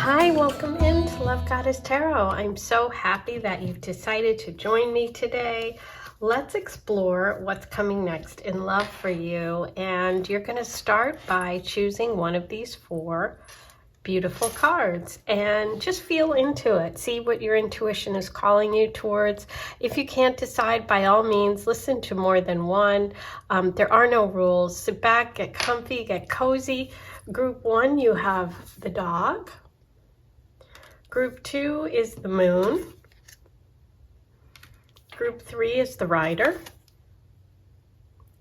Hi, welcome into Love Goddess Tarot. I'm so happy that you've decided to join me today. Let's explore what's coming next in love for you. And you're going to start by choosing one of these four beautiful cards and just feel into it. See what your intuition is calling you towards. If you can't decide, by all means, listen to more than one. There are no rules. Sit back, get comfy, get cozy. Group one, you have the dog. Group two is the moon. Group three is the rider.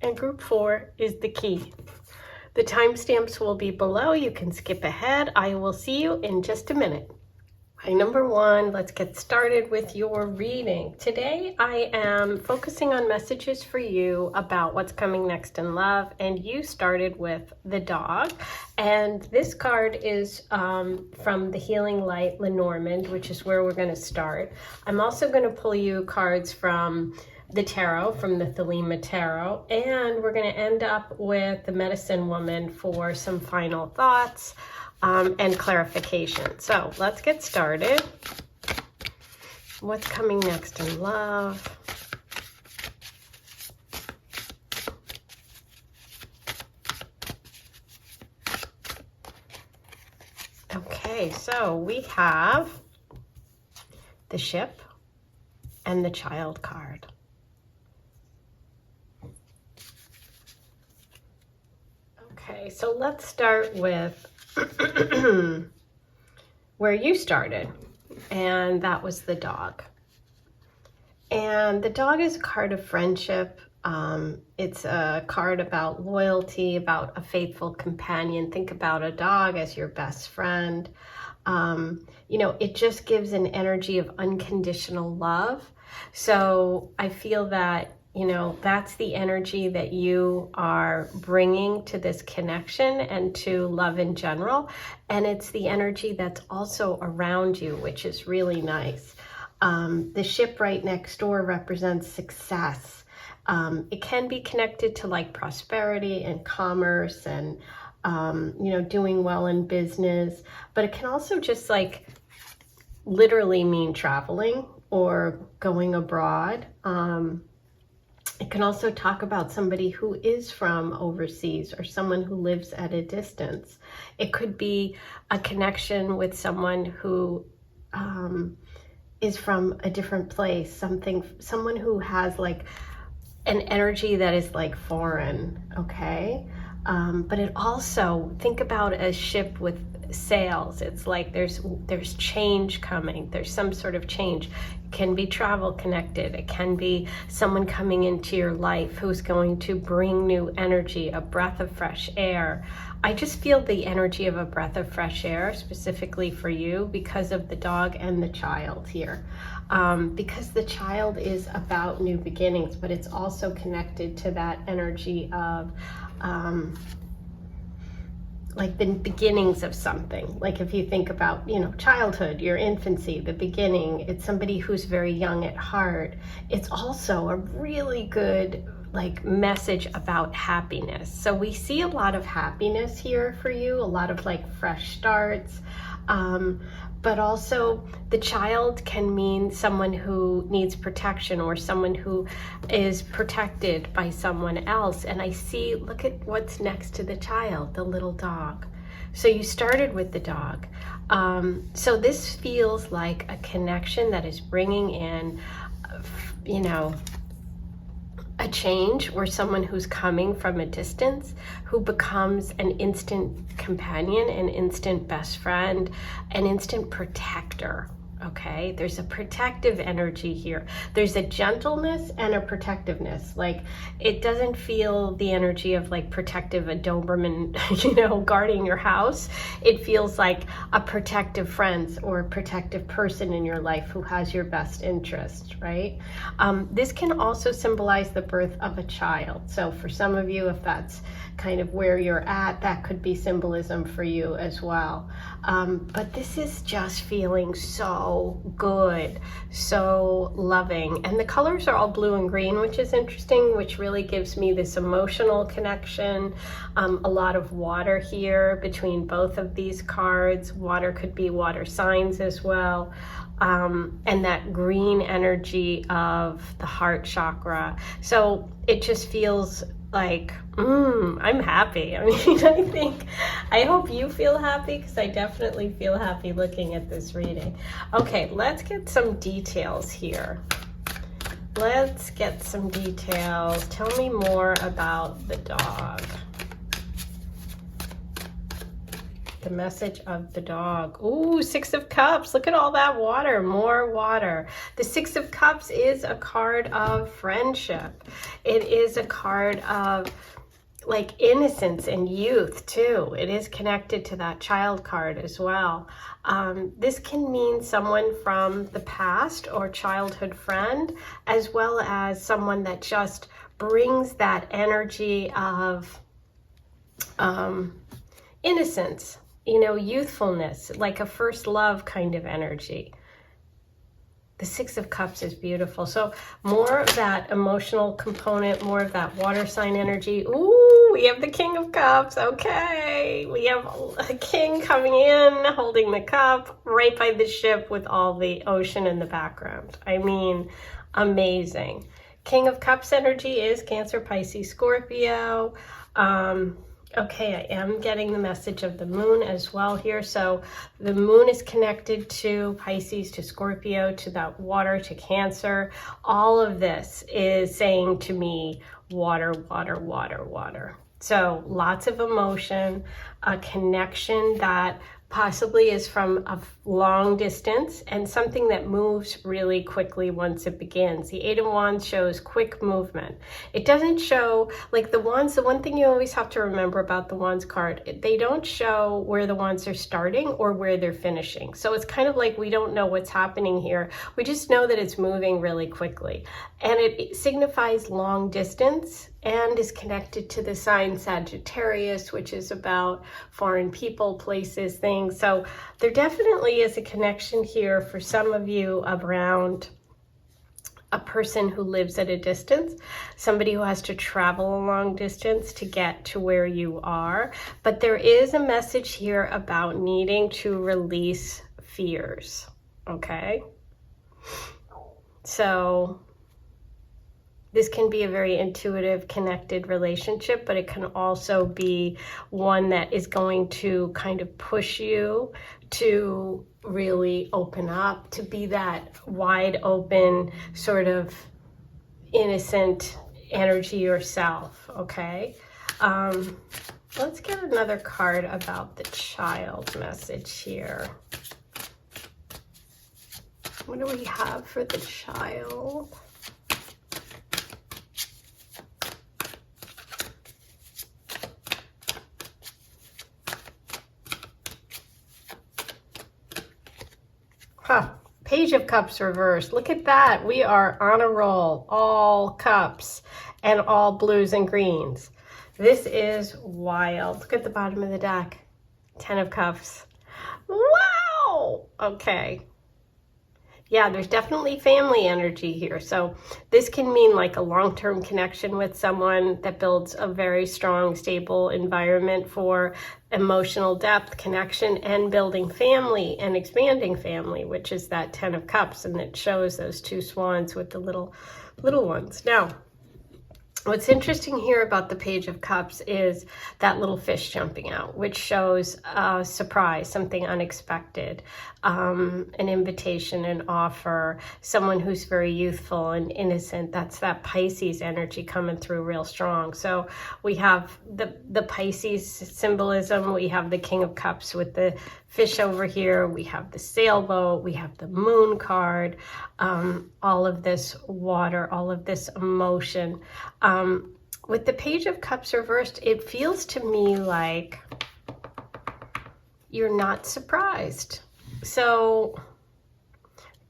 And group four is the key. The timestamps will be below. You can skip ahead. I will see you in just a minute. Number one, let's get started with your reading. Today, I am focusing on messages for you about what's coming next in love. And you started with the dog. And this card is from the Healing Light Lenormand, which is where we're going to start. I'm also going to pull you cards from the tarot, from the Thelema Tarot. And we're going to end up with the Medicine Woman for some final thoughts and clarification. So let's get started. What's coming next in love? Okay, so we have the Ship and the Child card. Okay, so let's start with where you started, and that was the dog. And the dog is a card of friendship. It's a card about loyalty, about a faithful companion. Think about a dog as your best friend. You know, it just gives an energy of unconditional love. So I feel that, you know, that's the energy that you are bringing to this connection and to love in general. And it's the energy that's also around you, which is really nice. The ship right next door represents success. It can be connected to like prosperity and commerce and, you know, doing well in business. But it can also just like literally mean traveling or going abroad. It can also talk about somebody who is from overseas or someone who lives at a distance. It could be a connection with someone who is from a different place, someone who has like an energy that is like foreign, okay? But it also, think about a ship with sails. It's like there's change coming. There's some sort of change. It can be travel connected. It can be someone coming into your life who's going to bring new energy, a breath of fresh air. I just feel the energy of a breath of fresh air specifically for you because of the dog and the child here. Because the child is about new beginnings, but it's also connected to that energy of like the beginnings of something. Like if you think about, you know, childhood, your infancy, the beginning, it's somebody who's very young at heart. It's also a really good like message about happiness. So we see a lot of happiness here for you, a lot of like fresh starts. But also the child can mean someone who needs protection or someone who is protected by someone else. And I see, look at what's next to the child, the little dog. So you started with the dog. So this feels like a connection that is bringing in, you know, a change, or someone who's coming from a distance who becomes an instant companion, an instant best friend, an instant protector. Okay, there's a protective energy here. There's a gentleness and a protectiveness. Like it doesn't feel the energy of like protective, a Doberman, you know, guarding your house. It feels like a protective friend or a protective person in your life who has your best interest, right? This can also symbolize the birth of a child. So for some of you, if that's kind of where you're at, that could be symbolism for you as well. But this is just feeling so so good, so loving. And the colors are all blue and green, which is interesting, which really gives me this emotional connection. A lot of water here between both of these cards. Water could be water signs as well. And that green energy of the heart chakra. So it just feels like, I'm happy. I mean, I hope you feel happy, because I definitely feel happy looking at this reading. Okay, let's get some details here. Let's get some details. Tell me more about the dog. The message of the dog. Ooh, Six of Cups. Look at all that water. More water. The Six of Cups is a card of friendship. It is a card of like innocence and youth too. It is connected to that child card as well. This can mean someone from the past or childhood friend, as well as someone that just brings that energy of innocence, you know, youthfulness, like a first love kind of energy. The Six of Cups is beautiful. So more of that emotional component, more of that water sign energy. Ooh, we have the King of Cups. Okay. We have a king coming in, holding the cup right by the ship with all the ocean in the background. I mean, amazing. King of Cups energy is Cancer, Pisces, Scorpio. Okay, I am getting the message of the moon as well here. So the moon is connected to Pisces, to Scorpio, to that water, to Cancer. All of this is saying to me, water, water, water, water. So lots of emotion, a connection that possibly is from a long distance, and something that moves really quickly once it begins. The Eight of Wands shows quick movement. It doesn't show, like the wands, the one thing you always have to remember about the wands card, they don't show where the wands are starting or where they're finishing. So it's kind of like we don't know what's happening here. We just know that it's moving really quickly. And it signifies long distance and is connected to the sign Sagittarius, which is about foreign people, places, things. So there definitely is a connection here for some of you around a person who lives at a distance, somebody who has to travel a long distance to get to where you are. But there is a message here about needing to release fears, okay? So this can be a very intuitive, connected relationship, but it can also be one that is going to kind of push you to really open up, to be that wide open, sort of innocent energy yourself, okay? Let's get another card about the child message here. What do we have for the child? Page of Cups reversed. Look at that. We are on a roll. All cups and all blues and greens. This is wild. Look at the bottom of the deck. 10 of Cups. Wow. Okay. Yeah, there's definitely family energy here. So this can mean like a long-term connection with someone that builds a very strong, stable environment for emotional depth, connection, and building family and expanding family, which is that 10 of Cups. And it shows those two swans with the little ones. Now, what's interesting here about the Page of Cups is that little fish jumping out, which shows a surprise, something unexpected, an invitation, an offer, someone who's very youthful and innocent. That's that Pisces energy coming through real strong. So we have the Pisces symbolism, we have the King of Cups with the fish over here, we have the sailboat, we have the moon card, all of this water, all of this emotion. With the Page of Cups reversed, it feels to me like you're not surprised. So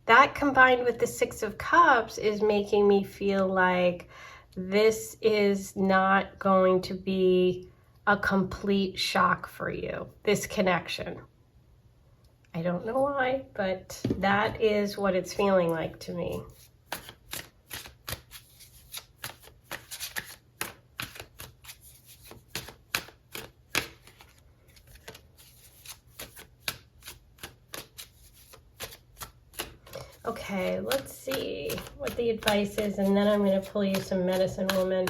that combined with the Six of Cups is making me feel like this is not going to be a complete shock for you, this connection. I don't know why, but that is what it's feeling like to me. Okay, let's see what the advice is, and then I'm going to pull you some medicine woman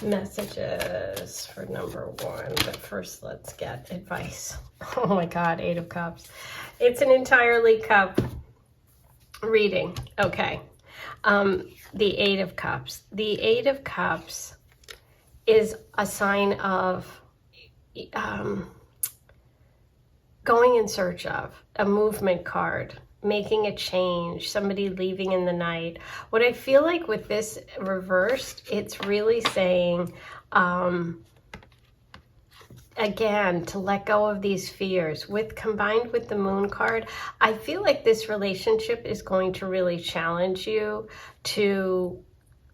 messages for number one. But first, let's get advice. Oh my God, 8 of Cups. It's an entirely cup reading. Okay. The 8 of Cups. The 8 of Cups is a sign of going in search of, a movement card, making a change, somebody leaving in the night. What I feel like with this reversed, it's really saying, again, to let go of these fears. Combined with the Moon card, I feel like this relationship is going to really challenge you to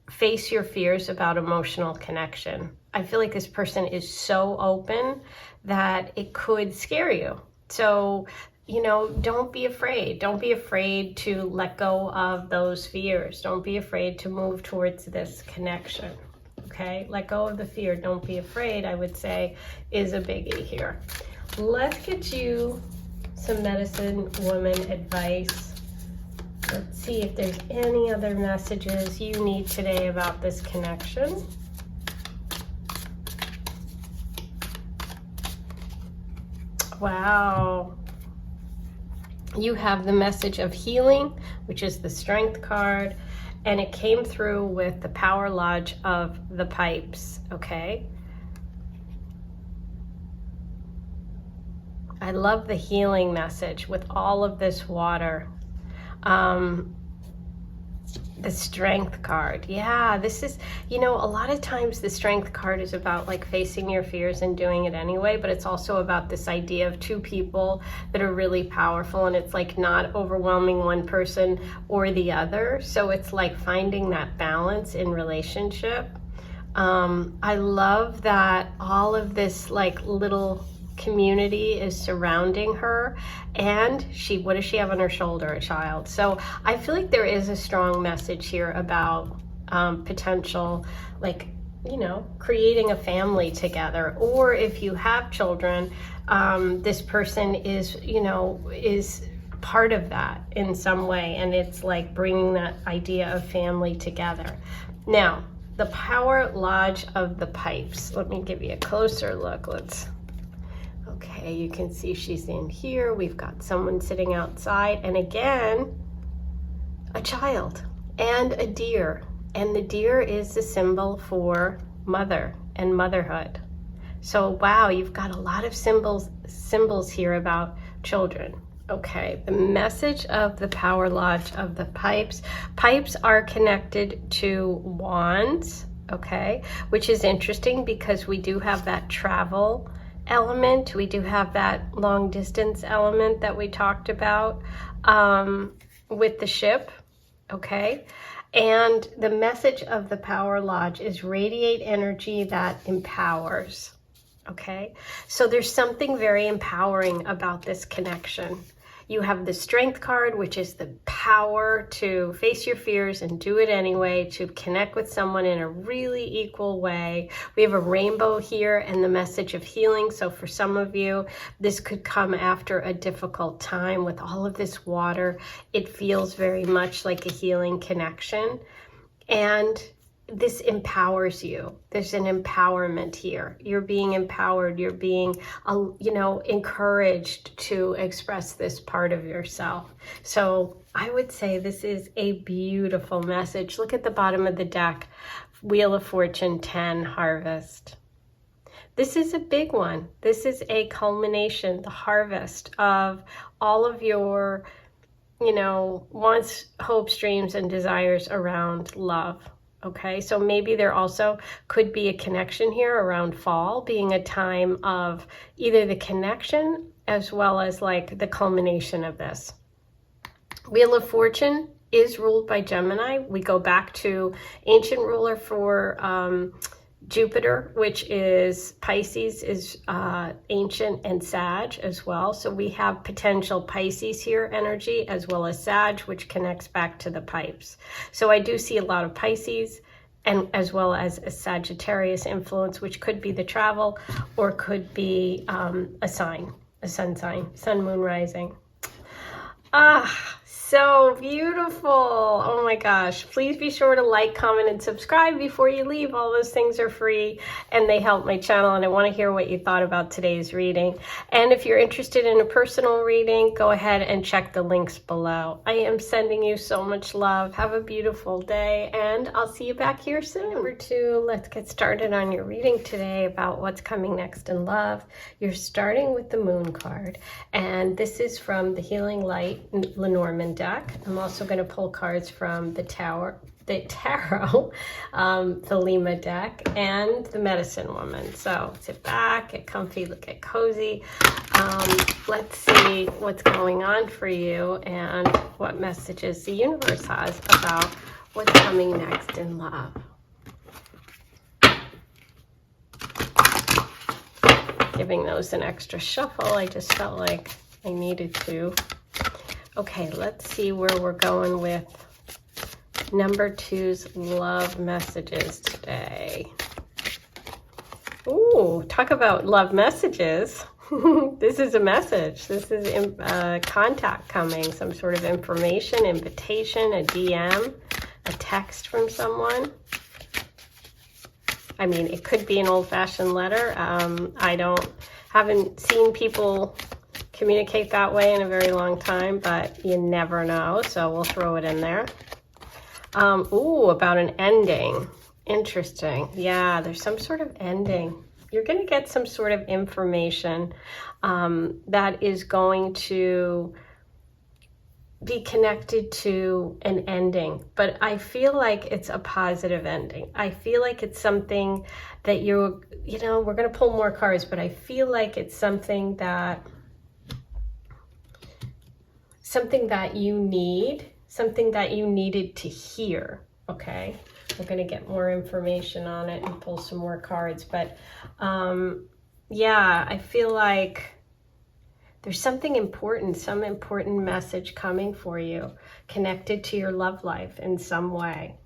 face your fears about emotional connection. I feel like this person is so open that it could scare you. So, you know, don't be afraid. Don't be afraid to let go of those fears. Don't be afraid to move towards this connection. Okay, let go of the fear. Don't be afraid, I would say, is a biggie here. Let's get you some medicine woman advice. Let's see if there's any other messages you need today about this connection. Wow. You have the message of healing, which is the Strength card, and it came through with the Power Lodge of the Pipes, okay? I love the healing message with all of this water. The Strength card. Yeah, this is, you know, a lot of times the Strength card is about like facing your fears and doing it anyway, but it's also about this idea of two people that are really powerful, and it's like not overwhelming one person or the other. So it's like finding that balance in relationship. I love that all of this like little community is surrounding her, and what does she have on her shoulder? A child. So I feel like there is a strong message here about potential, like, you know, creating a family together, or if you have children, this person is, you know, is part of that in some way, and it's like bringing that idea of family together. Now, the Power Lodge of the Pipes. Let me give you a closer look. Okay, you can see she's in here. We've got someone sitting outside, and again, a child and a deer. And the deer is the symbol for mother and motherhood. So wow, you've got a lot of symbols here about children. Okay, the message of the Power Lodge of the Pipes. Pipes are connected to wands, okay, which is interesting because we do have that travel element. We do have that long distance element that we talked about with the ship, okay? And the message of the Power Lodge is radiate energy that empowers, okay? So there's something very empowering about this connection. You have the Strength card, which is the power to face your fears and do it anyway, to connect with someone in a really equal way. We have a rainbow here and the message of healing. So for some of you, this could come after a difficult time with all of this water. It feels very much like a healing connection. And this empowers you. There's an empowerment here. You're being empowered. You're being, you know, encouraged to express this part of yourself. So I would say this is a beautiful message. Look at the bottom of the deck. Wheel of Fortune 10, Harvest. This is a big one. This is a culmination, the harvest of all of your, you know, wants, hopes, dreams, and desires around love. Okay, so maybe there also could be a connection here around fall being a time of either the connection as well as like the culmination of this. Wheel of Fortune is ruled by Gemini. We go back to ancient ruler for Jupiter, which is Pisces, is ancient and Sag as well. So we have potential Pisces here energy as well as Sag, which connects back to the pipes. So I do see a lot of Pisces and as well as a Sagittarius influence, which could be the travel or could be a sign, a sun sign, sun, moon, rising. So beautiful. Oh my gosh. Please be sure to like, comment, and subscribe before you leave. All those things are free and they help my channel, and I want to hear what you thought about today's reading. And if you're interested in a personal reading, go ahead and check the links below. I am sending you so much love. Have a beautiful day, and I'll see you back here soon. Number 2, let's get started on your reading today about what's coming next in love. You're starting with the Moon card, and this is from the Healing Light Lenormand deck. I'm also going to pull cards from the Tarot, the Lima deck, and the Medicine Woman. So sit back, get comfy, get cozy. Let's see what's going on for you and what messages the universe has about what's coming next in love. Giving those an extra shuffle. I just felt like I needed to. Okay, let's see where we're going with number 2's love messages today. Ooh, talk about love messages. This is a message. This is contact coming, some sort of information, invitation, a DM, a text from someone. I mean, it could be an old-fashioned letter. Haven't seen people communicate that way in a very long time, but you never know, so we'll throw it in there. Ooh, about an ending. Interesting. Yeah, there's some sort of ending. You're going to get some sort of information that is going to be connected to an ending, but I feel like it's a positive ending. I feel like it's something that we're going to pull more cards, but I feel like it's something that you needed to hear. Okay, we're going to get more information on it and pull some more cards, but yeah, I feel like there's something important, some important message coming for you, connected to your love life in some way.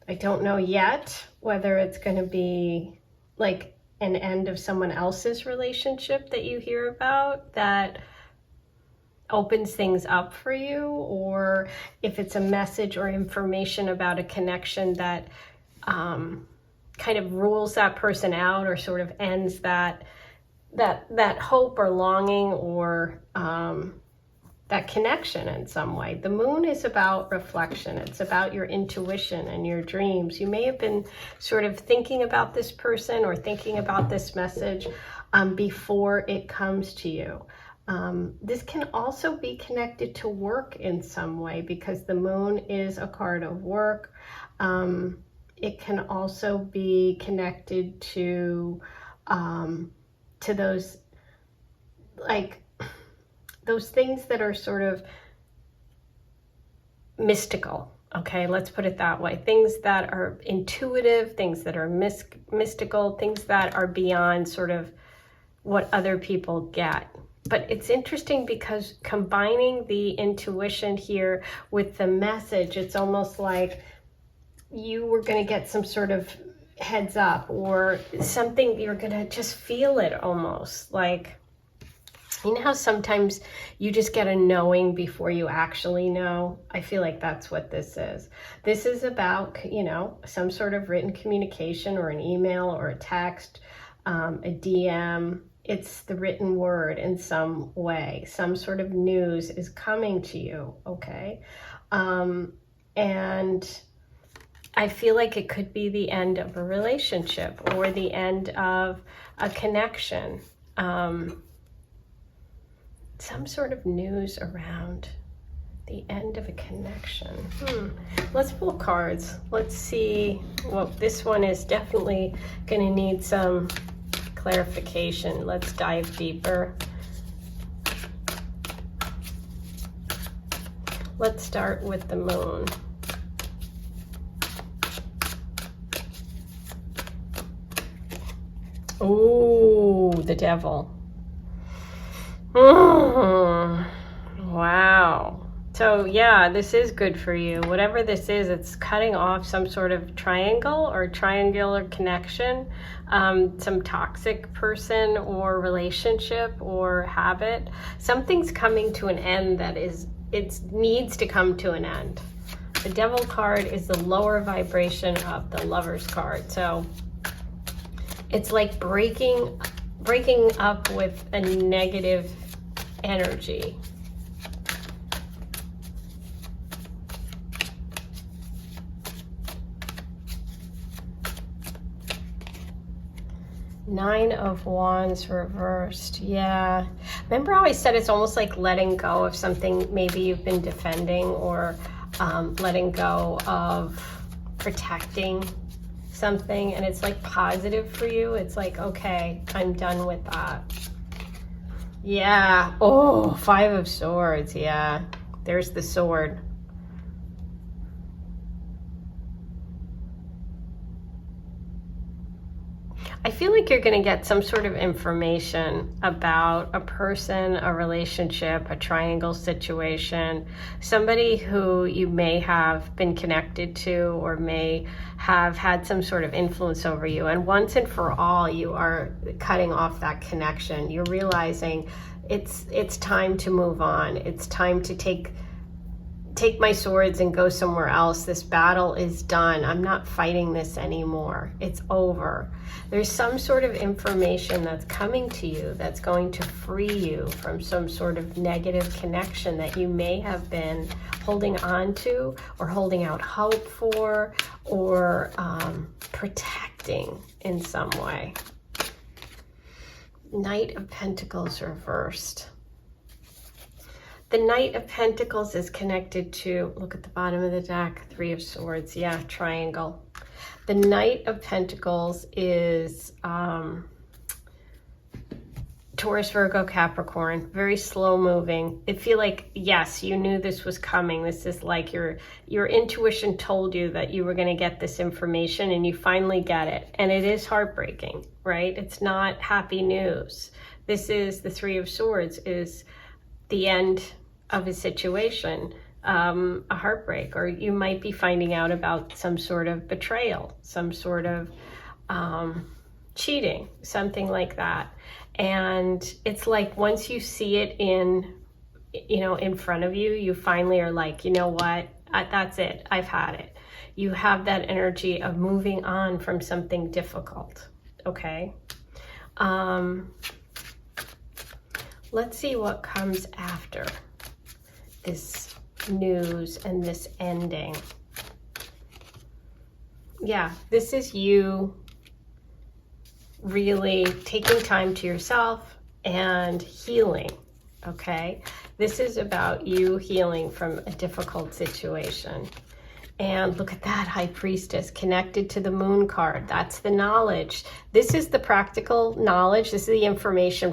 I don't know yet whether it's going to be like an end of someone else's relationship that you hear about that opens things up for you, or if it's a message or information about a connection that kind of rules that person out or sort of ends that hope or longing or that connection in some way. The moon is about reflection. It's about your intuition and your dreams. You may have been sort of thinking about this person or thinking about this message before it comes to you. This can also be connected to work in some way because the moon is a card of work. It can also be connected to those, like, those things that are sort of mystical. Okay, let's put it that way. Things that are intuitive, things that are mystical, things that are beyond sort of what other people get. But it's interesting because combining the intuition here with the message, it's almost like you were going to get some sort of heads up or something. You're going to just feel it almost like, you know how sometimes you just get a knowing before you actually know? I feel like that's what this is. This is about, some sort of written communication or an email or a text, a DM. It's the written word in some way. Some sort of news is coming to you, okay? And I feel like it could be the end of a relationship or the end of a connection. Some sort of news around the end of a connection. Let's pull cards. Let's see. Well, this one is definitely going to need some clarification. Let's dive deeper. Let's start with the moon. Oh, the devil. Wow. So yeah, this is good for you. Whatever this is, it's cutting off some sort of triangle or triangular connection, some toxic person or relationship or habit. Something's coming to an end that it needs to come to an end. The Devil card is the lower vibration of the Lover's card. So it's like breaking up with a negative energy. Nine of Wands reversed. Yeah. Remember how I said it's almost like letting go of something maybe you've been defending, or letting go of protecting something, and it's like positive for you. It's like, okay, I'm done with that. Yeah. Oh, Five of Swords. Yeah. There's the sword. I feel like you're going to get some sort of information about a person, a relationship, a triangle situation, somebody who you may have been connected to or may have had some sort of influence over you. And once and for all, you are cutting off that connection. You're realizing it's time to move on. It's time to take my swords and go somewhere else. This battle is done. I'm not fighting this anymore. It's over. There's some sort of information that's coming to you that's going to free you from some sort of negative connection that you may have been holding on to or holding out hope for, or protecting in some way. Knight of Pentacles reversed. The Knight of Pentacles is connected to, look at the bottom of the deck, Three of Swords. Yeah, triangle. The Knight of Pentacles is Taurus, Virgo, Capricorn. Very slow moving. It feel like, yes, you knew this was coming. This is like your intuition told you that you were going to get this information, and you finally get it. And it is heartbreaking, right? It's not happy news. This is the Three of Swords, is the end of a situation, a heartbreak, or you might be finding out about some sort of betrayal, some sort of cheating, something like that. And it's like once you see it in front of you, you finally are like, you know what, that's it, I've had it. You have that energy of moving on from something difficult. Okay. Let's see what comes after this news and this ending. Yeah, this is you really taking time to yourself and healing, okay? This is about you healing from a difficult situation. And look at that, High Priestess connected to the Moon card. That's the knowledge. This is the practical knowledge. This is the information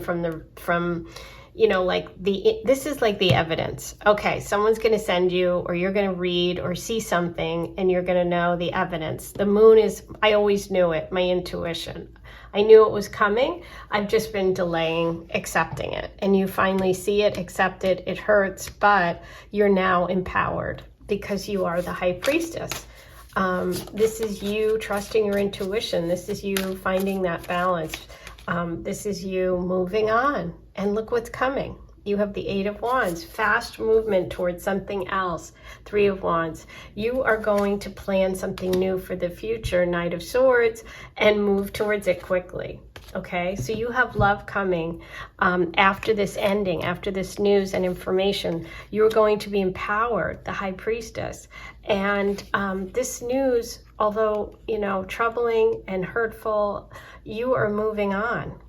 this is like the evidence. Okay, someone's going to send you, or you're going to read or see something, and you're going to know the evidence. The Moon is, I always knew it, my intuition. I knew it was coming. I've just been delaying accepting it. And you finally see it, accept it. It hurts, but you're now empowered, because you are the High Priestess. This is you trusting your intuition. This is you finding that balance. This is you moving on. And look what's coming. You have the Eight of Wands, fast movement towards something else. Three of Wands. You are going to plan something new for the future, Knight of Swords, and move towards it quickly. Okay, so you have love coming after this ending, after this news and information. You're going to be empowered, the High Priestess. And this news, although, troubling and hurtful, you are moving on.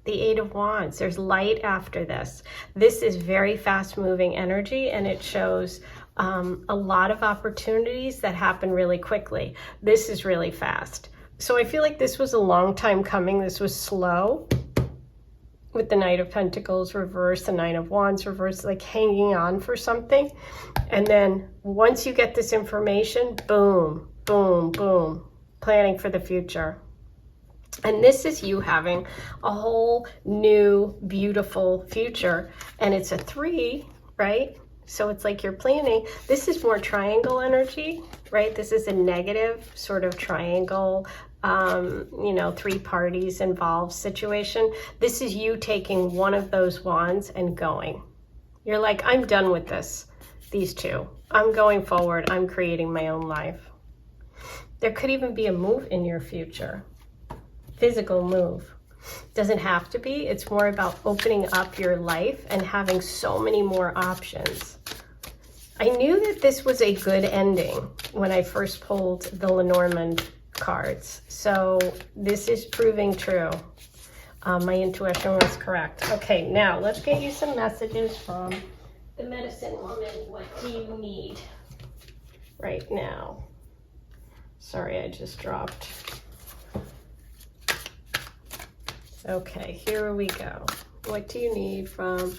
The Eight of Wands, there's light after this. This is very fast moving energy, and it shows a lot of opportunities that happen really quickly. This is really fast. So I feel like this was a long time coming. This was slow with the Knight of Pentacles reversed, the Nine of Wands reversed, like hanging on for something. And then once you get this information, boom, boom, boom, planning for the future. And this is you having a whole new, beautiful future. And it's a 3, right? So it's like you're planning. This is more triangle energy, right? This is a negative sort of triangle, you know, 3 parties involved situation. This is you taking one of those wands and going. You're like, I'm done with this, these 2. I'm going forward. I'm creating my own life. There could even be a move in your future. Physical move. Doesn't have to be. It's more about opening up your life and having so many more options. I knew that this was a good ending when I first pulled the Lenormand cards. So this is proving true. My intuition was correct. Okay, now let's get you some messages from the medicine woman. What do you need right now? Sorry, I just dropped. Okay, here we go. What do you need from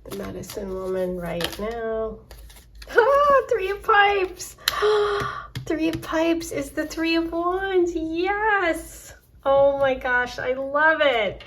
the medicine woman right now? Ah, 3 of Pipes. 3 of Pipes is the 3 of Wands. Yes. Oh my gosh, I love it.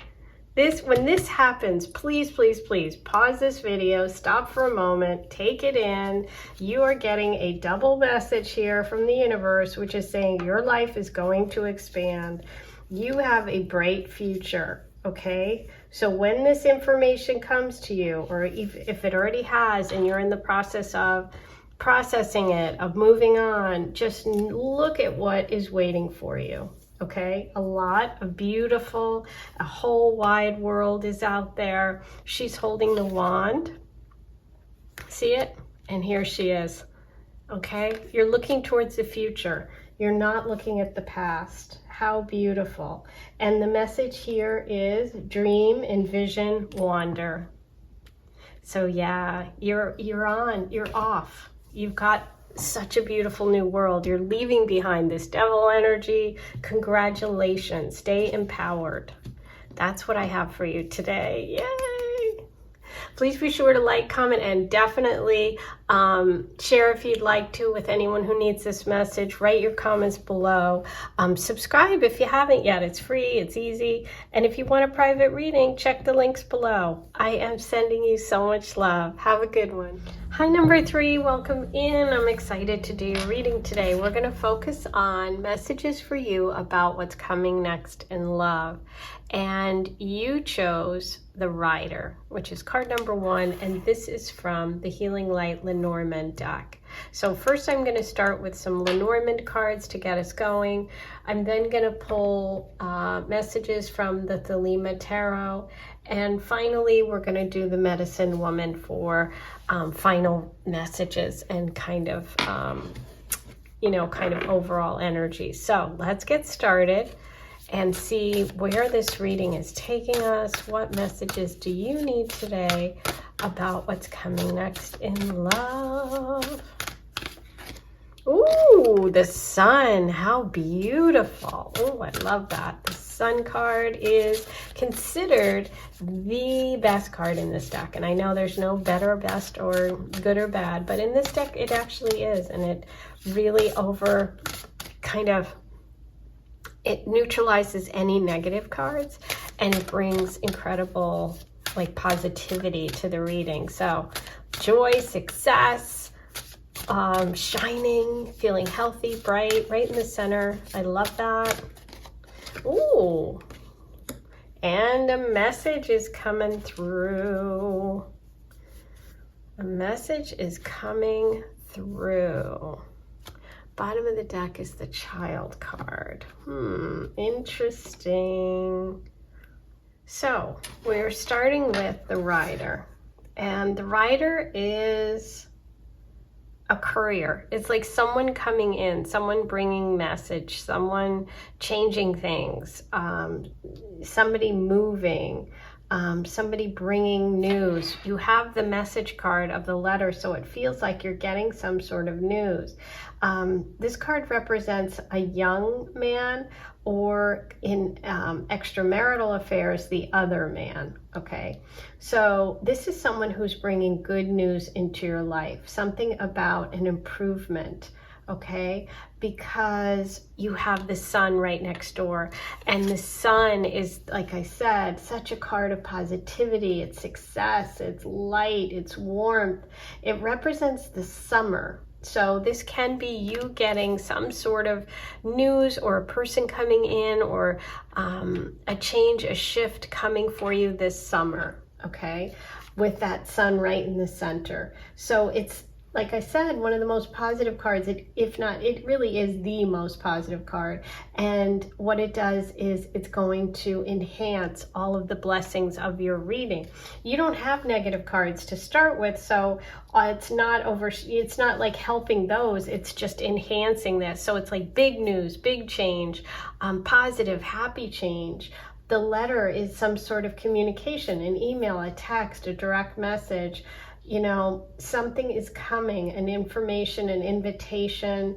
When this happens, please, please, please pause this video, stop for a moment, take it in. You are getting a double message here from the universe, which is saying your life is going to expand. You have a bright future, okay? So when this information comes to you, or if it already has and you're in the process of processing it, of moving on, just look at what is waiting for you, okay? A lot of beautiful, a whole wide world is out there. She's holding the wand. See it? And here she is, okay? You're looking towards the future. You're not looking at the past. How beautiful. And the message here is dream, envision, wander. So yeah, you're off. You've got such a beautiful new world. You're leaving behind this devil energy. Congratulations. Stay empowered. That's what I have for you today. Yay! Please be sure to like, comment, and definitely share if you'd like to with anyone who needs this message. Write your comments below. Subscribe if you haven't yet. It's free. It's easy. And if you want a private reading, check the links below. I am sending you so much love. Have a good one. Hi, number 3. Welcome in. I'm excited to do your reading today. We're going to focus on messages for you about what's coming next in love. And you chose the Rider, which is card number 1, and this is from the Healing Light Lenormand deck. So first I'm going to start with some Lenormand cards to get us going. I'm then going to pull messages from the Thelema Tarot, and finally we're going to do the Medicine Woman for final messages and kind of overall energy. So let's get started and see where this reading is taking us. What messages do you need today about what's coming next in love? Ooh, the Sun. How beautiful. Oh, I love that. The Sun card is considered the best card in this deck. And I know there's no better or best or good or bad, but in this deck it actually is. And it really it neutralizes any negative cards, and it brings incredible positivity to the reading. So joy, success, shining, feeling healthy, bright, right in the center. I love that. Ooh, and a message is coming through. A message is coming through. Bottom of the deck is the Child card. Interesting. So we're starting with the Rider, and the Rider is a courier. It's like someone coming in, someone bringing message, someone changing things, somebody moving, somebody bringing news. You have the message card of the letter, so it feels like you're getting some sort of news. This card represents a young man, or in extramarital affairs, the other man, okay? So this is someone who's bringing good news into your life, something about an improvement, okay? Because you have the sun right next door. And the sun is, like I said, such a card of positivity. It's success, it's light, it's warmth. It represents the summer. So this can be you getting some sort of news or a person coming in, or a change, a shift coming for you this summer, okay? With that sun right in the center. So it's, like I said, one of the most positive cards, if not, it really is the most positive card. And what it does is it's going to enhance all of the blessings of your reading. You don't have negative cards to start with, so it's not like helping those, it's just enhancing this. So it's like big news, big change, positive, happy change. The letter is some sort of communication, an email, a text, a direct message. You know, something is coming, an information, an invitation,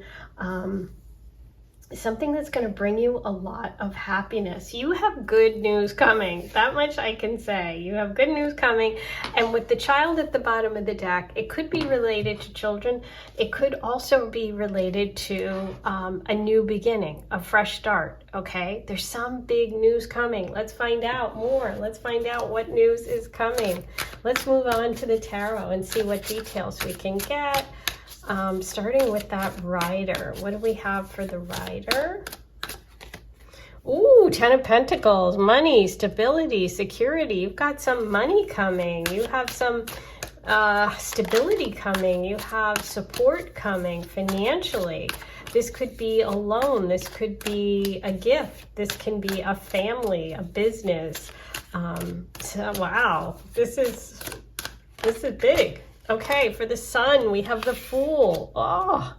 something that's going to bring you a lot of happiness. You have good news coming. That much I can say. You have good news coming. And with the child at the bottom of the deck, it could be related to children. It could also be related to a new beginning, a fresh start, okay? There's some big news coming. Let's find out more. Let's find out what news is coming. Let's move on to the tarot and see what details we can get. Starting with that rider. What do we have for the rider? Ooh, 10 of Pentacles, money, stability, security. You've got some money coming. You have some stability coming. You have support coming financially. This could be a loan. This could be a gift. This can be a family, a business. So, wow, this is big. Okay, for the sun, we have the Fool. Oh,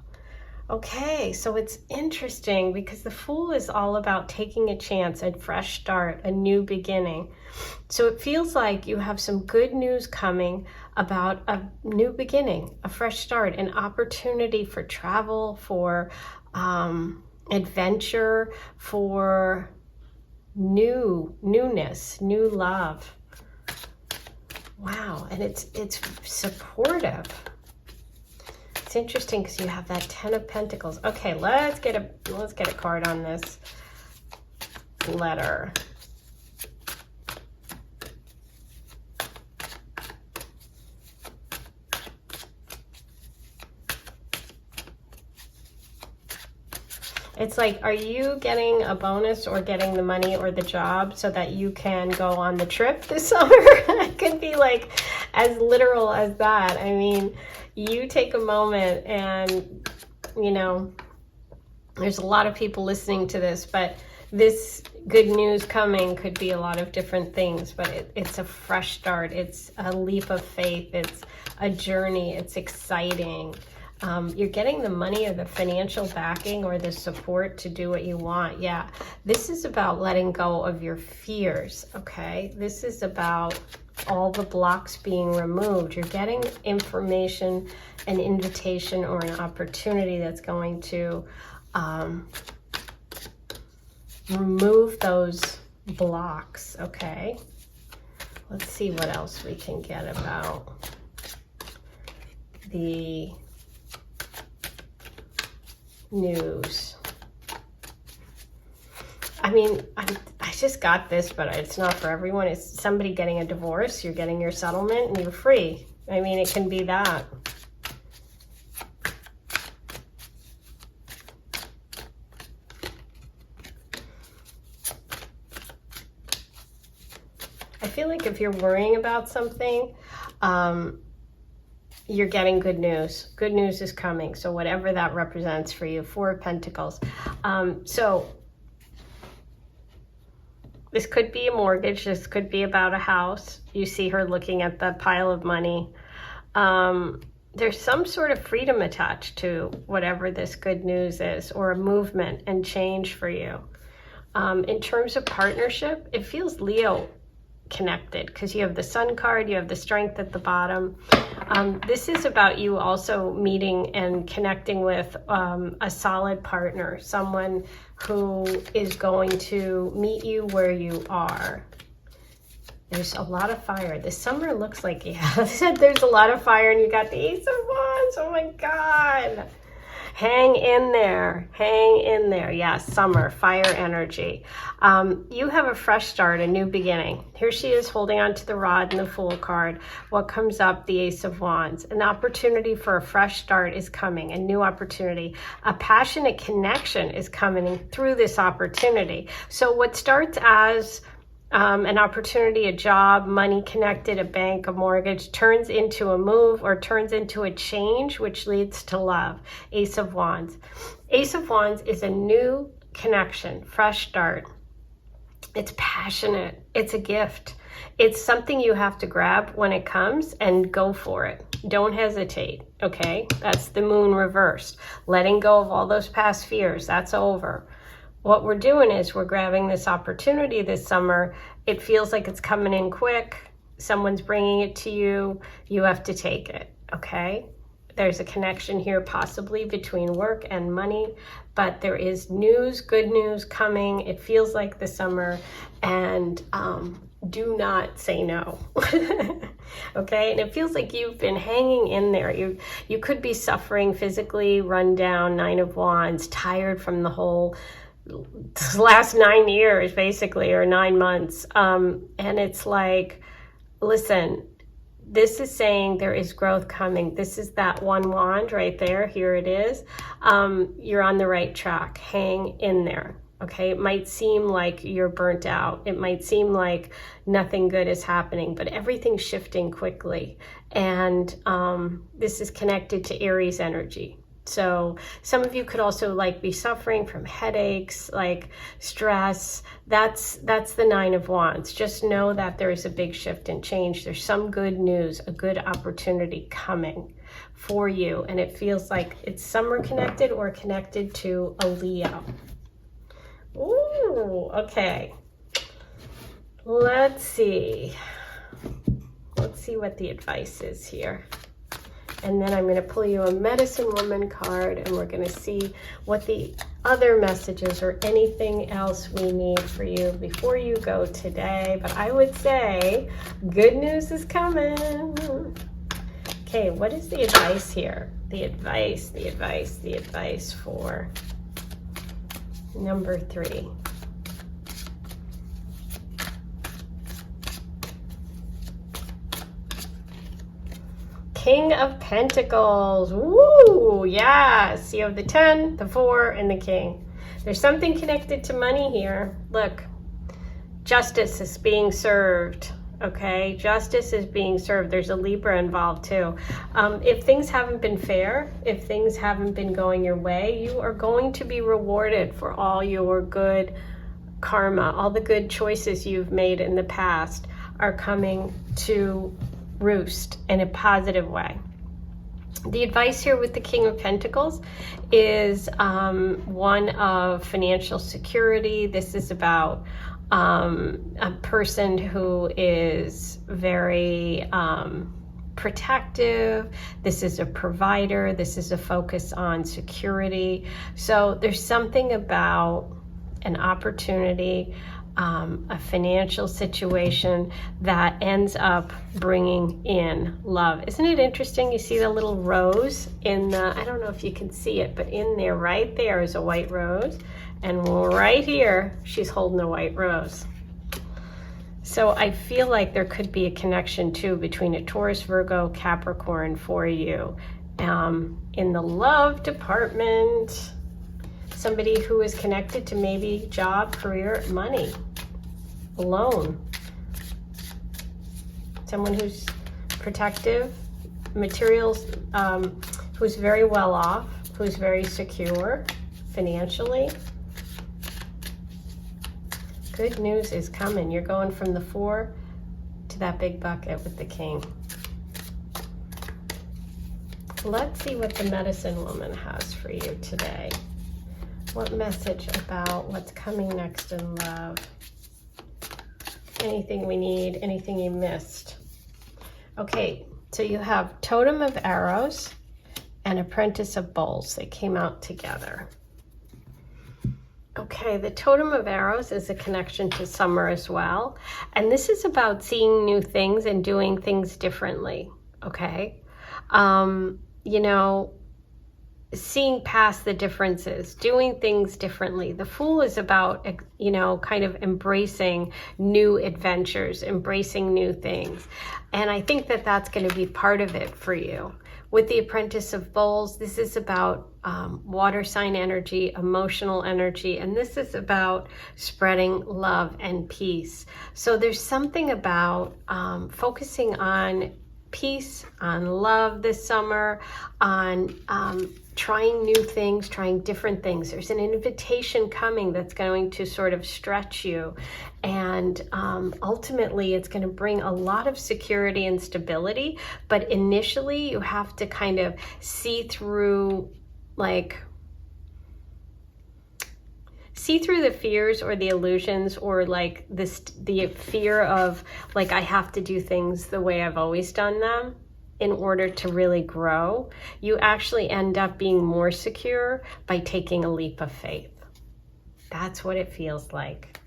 okay, so it's interesting because the Fool is all about taking a chance, a fresh start, a new beginning. So it feels like you have some good news coming about a new beginning, a fresh start, an opportunity for travel, for adventure, for newness, new love. Wow, and it's supportive. It's interesting because you have that 10 of Pentacles. Okay, let's get a card on this letter. It's like, are you getting a bonus or getting the money or the job so that you can go on the trip this summer? It could be like as literal as that. I mean, you take a moment and, you know, there's a lot of people listening to this, but this good news coming could be a lot of different things, but it's a fresh start. It's a leap of faith. It's a journey. It's exciting. You're getting the money or the financial backing or the support to do what you want. Yeah, this is about letting go of your fears, okay? This is about all the blocks being removed. You're getting information, an invitation, or an opportunity that's going to remove those blocks, okay? Let's see what else we can get about the news. I mean, I just got this, but it's not for everyone. It's somebody getting a divorce. You're getting your settlement and you're free. I mean, it can be that. I feel like if you're worrying about something, you're getting good news. Good news is coming. So whatever that represents for you, 4 of Pentacles. So this could be a mortgage. This could be about a house. You see her looking at the pile of money. There's some sort of freedom attached to whatever this good news is, or a movement and change for you. In terms of partnership, it feels Leo connected because you have the Sun card, you have the Strength at the bottom. This is about you also meeting and connecting with a solid partner, someone who is going to meet you where you are. There's a lot of fire. This summer looks like, yeah, there's a lot of fire, and you got the Ace of Wands. Oh my God. Hang in there. Hang in there. Yes, summer, fire energy. You have a fresh start, a new beginning. Here she is holding on to the rod and the Fool card. What comes up? The Ace of Wands. An opportunity for a fresh start is coming, a new opportunity. A passionate connection is coming through this opportunity. So what starts as an opportunity, a job, money connected, a bank, a mortgage, turns into a move or turns into a change, which leads to love. Ace of Wands. Ace of Wands is a new connection, fresh start. It's passionate. It's a gift. It's something you have to grab when it comes and go for it. Don't hesitate, okay? That's the moon reversed. Letting go of all those past fears. That's over. What we're doing is we're grabbing this opportunity this summer. It feels like it's coming in quick. Someone's bringing it to you. You have to take it, okay? There's a connection here possibly between work and money, but there is news, good news coming. It feels like the summer, and do not say no. Okay? And it feels like you've been hanging in there. You could be suffering physically, run down, Nine of Wands, tired from the whole last 9 years basically, or 9 months, and it's like, listen, this is saying there is growth coming. This is that one wand right there. Here it is. You're on the right track. Hang in there. Okay, it might seem like you're burnt out. It might seem like nothing good is happening, but everything's shifting quickly, and this is connected to Aries energy. So some of you could also like be suffering from headaches, like stress. That's the Nine of Wands. Just know that there is a big shift and change. There's some good news, a good opportunity coming for you. And it feels like it's summer connected or connected to a Leo. Ooh, okay. Let's see. Let's see what the advice is here. And then I'm going to pull you a Medicine Woman card, and we're going to see what the other messages or anything else we need for you before you go today. But I would say good news is coming. Okay, what is the advice here? The advice for number 3. King of Pentacles. Woo! Yes. You have the 10, the 4, and the King. There's something connected to money here. Look, justice is being served. Okay, justice is being served. There's a Libra involved too. If things haven't been fair, if things haven't been going your way, you are going to be rewarded for all your good karma. All the good choices you've made in the past are coming to roost in a positive way. The advice here with the King of Pentacles is one of financial security. This is about a person who is very protective. This is a provider. This is a focus on security. So there's something about an opportunity, a financial situation that ends up bringing in love. Isn't it interesting? You see the little rose in the, I don't know if you can see it, but in there, right there is a white rose. And right here, she's holding a white rose. So I feel like there could be a connection too between a Taurus, Virgo, Capricorn for you. In the love department, somebody who is connected to maybe job, career, money, loan. Someone who's protective, materials, who's very well off, who's very secure financially. Good news is coming. You're going from the 4 to that big bucket with the King. Let's see what the Medicine Woman has for you today. What message about what's coming next in love? Anything we need, anything you missed. Okay, so you have Totem of Arrows and Apprentice of Bowls. They came out together. Okay, the Totem of Arrows is a connection to summer as well. And this is about seeing new things and doing things differently, okay? You know, seeing past the differences, doing things differently. The Fool is about, you know, kind of embracing new adventures, embracing new things. And I think that that's going to be part of it for you. With the Apprentice of Bowls, this is about water sign energy, emotional energy, and this is about spreading love and peace. So there's something about focusing on peace, on love this summer, on trying new things, trying different things. There's an invitation coming that's going to sort of stretch you. And ultimately, it's going to bring a lot of security and stability. But initially, you have to kind of see through, like, see through the fears or the illusions, or like the fear of, like, I have to do things the way I've always done them in order to really grow. You actually end up being more secure by taking a leap of faith. That's what it feels like.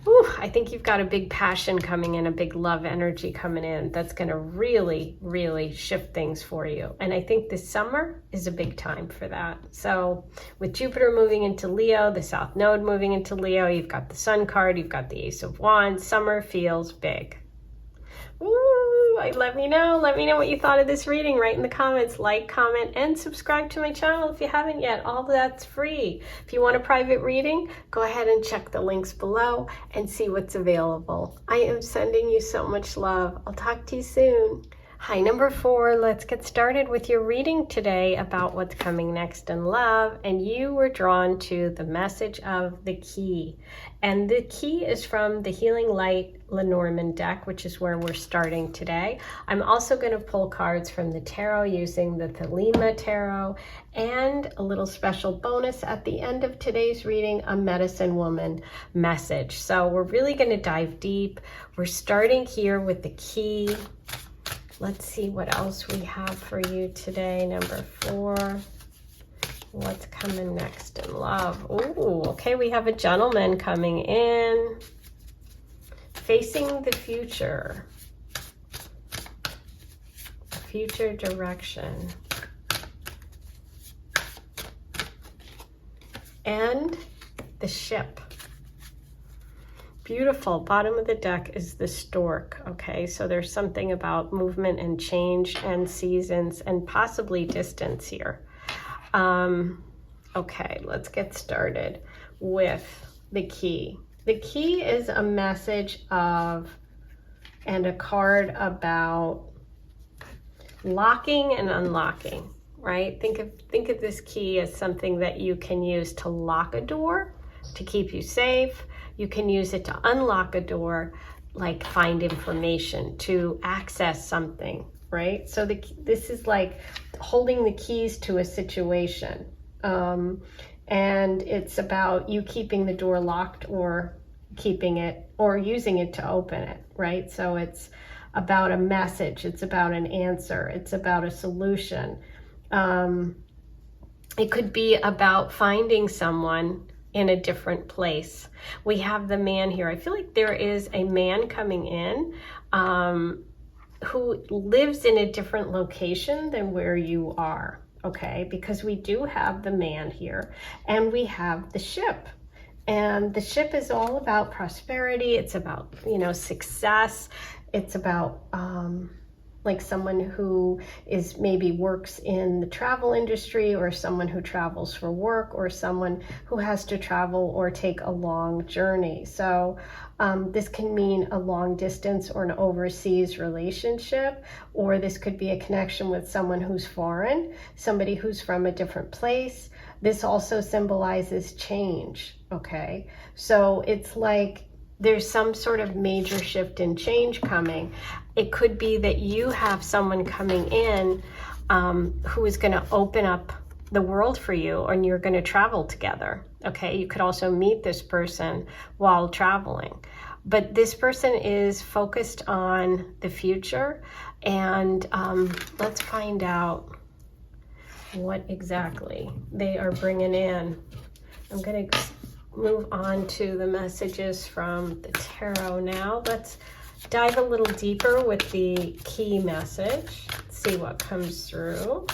Ooh, I think you've got a big passion coming in, a big love energy coming in that's going to really, really shift things for you. And I think this summer is a big time for that. So with Jupiter moving into Leo, the South Node moving into Leo, you've got the Sun card, you've got the Ace of Wands. Summer feels big. Ooh, let me know what you thought of this reading. Write in the comments, like, comment, and subscribe to my channel if you haven't yet. All that's free. If you want a private reading, go ahead and check the links below and see what's available. I am sending you so much love. I'll talk to you soon. Hi, number 4, let's get started with your reading today about what's coming next in love. And you were drawn to the message of the key. And the key is from the Healing Light Lenormand deck, which is where we're starting today. I'm also going to pull cards from the tarot using the Thelema tarot, and a little special bonus at the end of today's reading, a medicine woman message. So we're really going to dive deep. We're starting here with the key. Let's see what else we have for you today. Number 4. What's coming next in love? Oh, okay, we have a gentleman coming in. Facing the future. Future direction. And the ship. Beautiful. Bottom of the deck is the stork. Okay, so there's something about movement and change and seasons and possibly distance here. Okay, let's get started with the key. The key is a message of, and a card about locking and unlocking, right? Think of this key as something that you can use to lock a door to keep you safe. You can use it to unlock a door, like find information, to access something, right? So this is like holding the keys to a situation. And it's about you keeping the door locked or keeping it or using it to open it, right? So it's about a message. It's about an answer. It's about a solution. It could be about finding someone in a different place. We have the man here. I feel like there is a man coming in who lives in a different location than where you are, okay? Because we do have the man here, and we have the ship. And the ship is all about prosperity. It's about, success. It's about like someone who is maybe works in the travel industry, or someone who travels for work, or someone who has to travel or take a long journey. So this can mean a long distance or an overseas relationship, or this could be a connection with someone who's foreign, somebody who's from a different place. This also symbolizes change, okay? So it's like there's some sort of major shift and change coming. It could be that you have someone coming in who is going to open up the world for you, and you're going to travel together. Okay, you could also meet this person while traveling. But this person is focused on the future, and let's find out what exactly they are bringing in. I'm going to move on to the messages from the tarot now. Let's dive a little deeper with the key message. Let's see what comes through.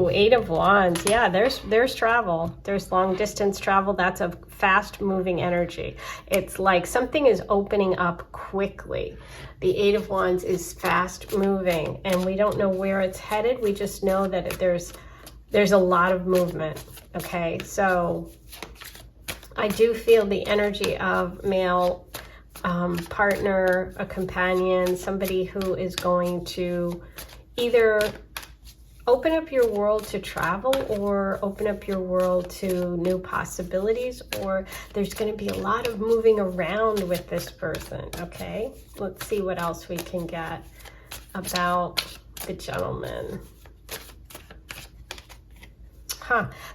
Ooh, Eight of Wands. Yeah, there's travel. There's long distance travel. That's a fast moving energy. It's like something is opening up quickly. The Eight of Wands is fast moving, and we don't know where it's headed. We just know that there's a lot of movement. Okay, so I do feel the energy of male partner, a companion, somebody who is going to either open up your world to travel or open up your world to new possibilities, or there's going to be a lot of moving around with this person. Okay, let's see what else we can get about the gentleman.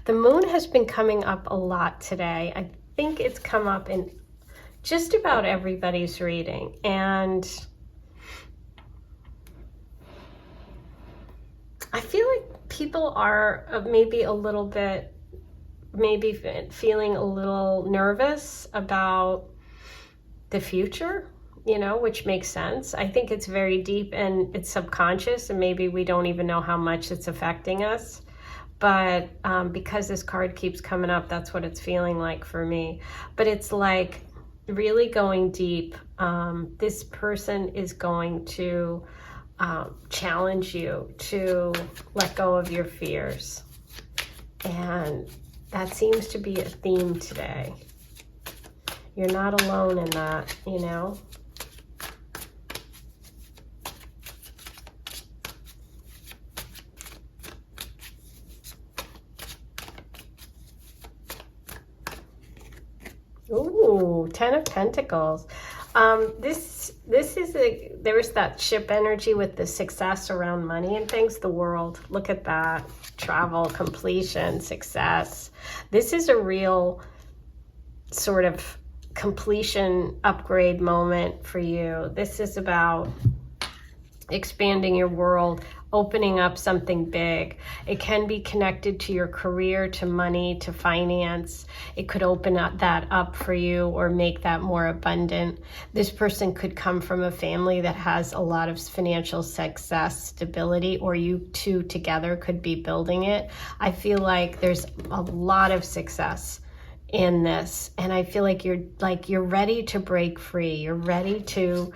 The moon has been coming up a lot today. I think it's come up in just about everybody's reading, and I feel like people are maybe a little bit, maybe feeling a little nervous about the future, you know, which makes sense. I think it's very deep and it's subconscious, and maybe we don't even know how much it's affecting us. But because this card keeps coming up, that's what it's feeling like for me. But it's like really going deep. This person is going to challenge you to let go of your fears. And that seems to be a theme today. You're not alone in that, you know? Ooh, Ten of Pentacles. This is there's that ship energy with the success around money and things. The world, look at that. Travel, completion, success. This is a real sort of completion upgrade moment for you. This is about expanding your world, opening up something big. It can be connected to your career, to money, to finance. It could open up that up for you or make that more abundant. This person could come from a family that has a lot of financial success, stability, or you two together could be building it. I feel like there's a lot of success in this, and I feel like you're ready to break free. You're ready to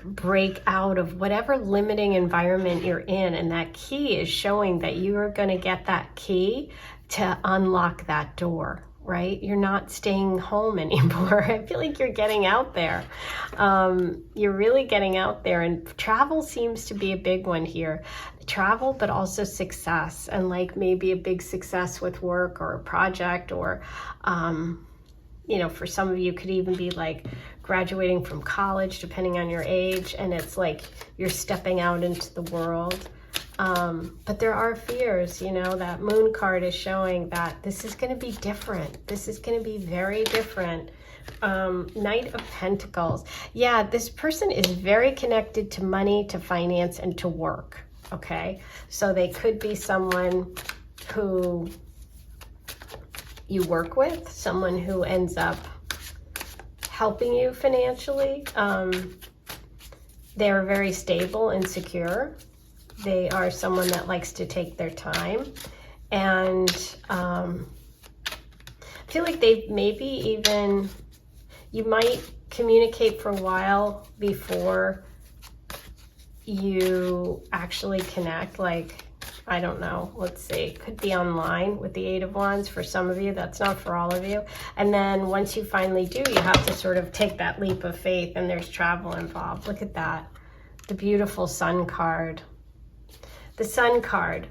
break out of whatever limiting environment you're in, and that key is showing that you are going to get that key to unlock that door, right? You're not staying home anymore. I feel like you're getting out there. You're really getting out there, and travel seems to be a big one here. Travel, but also success, and like maybe a big success with work or a project, or you know, for some of you could even be like graduating from college, depending on your age, and it's like you're stepping out into the world. But there are fears, you know. That moon card is showing that this is going to be different. This is going to be very different. Knight of Pentacles. Yeah, this person is very connected to money, to finance, and to work. Okay, so they could be someone who you work with, someone who ends up helping you financially. They're very stable and secure. They are someone that likes to take their time, and I feel like they maybe even, you might communicate for a while before you actually connect. Like, I don't know, let's see, could be online with the Eight of Wands for some of you. That's not for all of you. And then once you finally do, you have to sort of take that leap of faith, and there's travel involved. Look at that, the beautiful Sun card. The Sun card,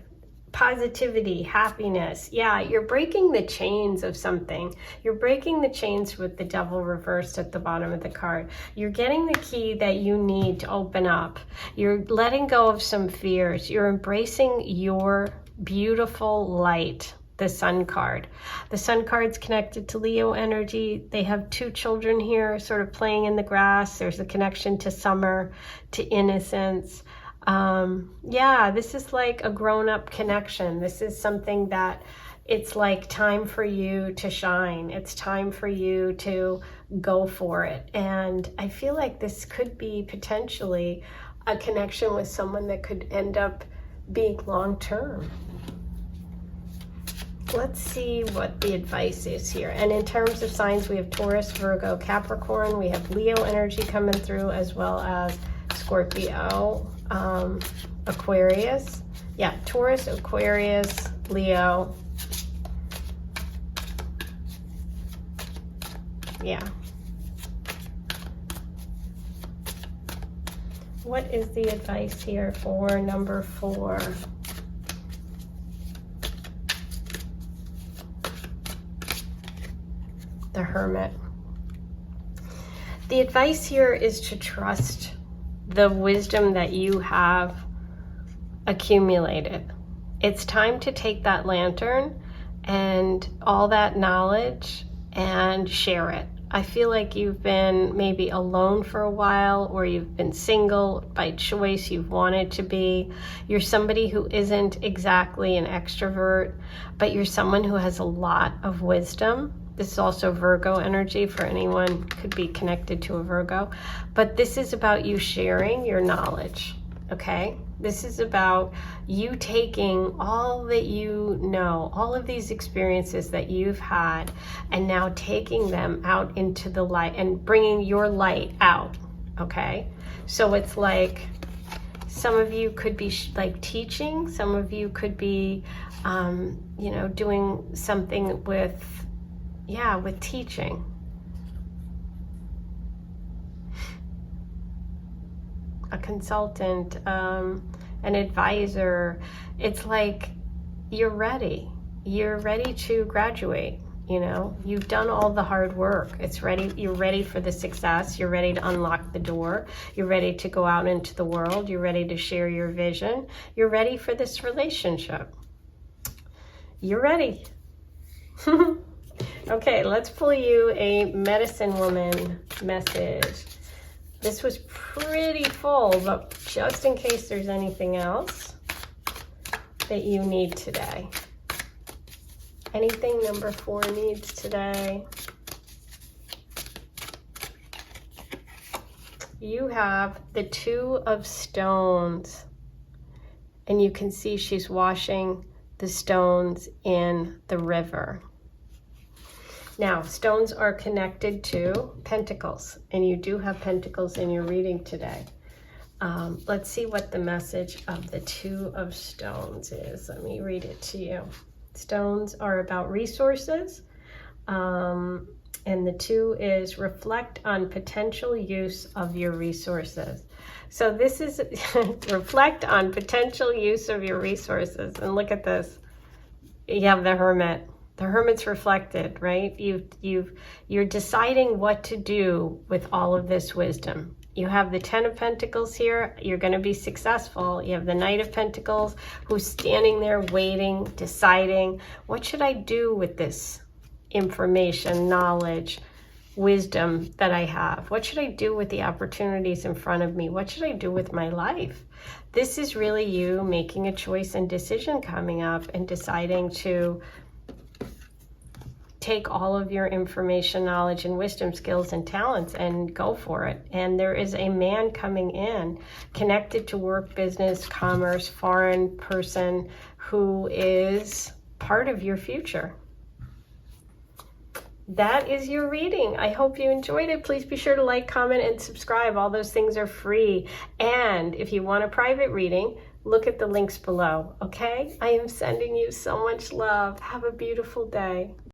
positivity, happiness. Yeah, you're breaking the chains of something. You're breaking the chains with the Devil reversed at the bottom of the card. You're getting the key that you need to open up. You're letting go of some fears. You're embracing your beautiful light. The Sun card. The Sun card's connected to Leo energy. They have two children here sort of playing in the grass. There's a connection to summer, to innocence. Yeah, this is like a grown-up connection. This is something that it's like time for you to shine. It's time for you to go for it. And I feel like this could be potentially a connection with someone that could end up being long-term. let's see what the advice is here. And in terms of signs, we have Taurus, Virgo, Capricorn. We have Leo energy coming through, as well as Scorpio, Aquarius. Yeah, Taurus, Aquarius, Leo. Yeah. What is the advice here for number 4? The Hermit. The advice here is to trust the wisdom that you have accumulated. It's time to take that lantern and all that knowledge and share it. I feel like you've been maybe alone for a while, or you've been single by choice, you've wanted to be. You're somebody who isn't exactly an extrovert, but you're someone who has a lot of wisdom. This is also Virgo energy for anyone could be connected to a Virgo. But this is about you sharing your knowledge, okay? This is about you taking all that you know, all of these experiences that you've had, and now taking them out into the light and bringing your light out, okay? So it's like some of you could be like teaching, some of you could be, you know, doing something with, yeah, with teaching. A consultant, an advisor. It's like you're ready. You're ready to graduate. You know, you've done all the hard work. It's ready. You're ready for the success. You're ready to unlock the door. You're ready to go out into the world. You're ready to share your vision. You're ready for this relationship. You're ready. Okay, let's pull you a medicine woman message. This was pretty full, but just in case there's anything else that you need today. Anything number 4 needs today. You have the 2 of Stones, and you can see she's washing the stones in the river. Now, stones are connected to pentacles, and you do have pentacles in your reading today. Let's see what the message of the 2 of Stones is. Let me read it to you. Stones are about resources, and the 2 is reflect on potential use of your resources. So this is reflect on potential use of your resources. And look at this. You have the Hermit. The Hermit's reflected, right? You're deciding what to do with all of this wisdom. You have the 10 of Pentacles here. You're going to be successful. You have the Knight of Pentacles who's standing there waiting, deciding, what should I do with this information, knowledge, wisdom that I have? What should I do with the opportunities in front of me? What should I do with my life? This is really you making a choice and decision coming up and deciding to take all of your information, knowledge, and wisdom, skills, and talents and go for it. And there is a man coming in connected to work, business, commerce, foreign person who is part of your future. That is your reading. I hope you enjoyed it. Please be sure to like, comment, and subscribe. All those things are free. And if you want a private reading, look at the links below, okay? I am sending you so much love. Have a beautiful day.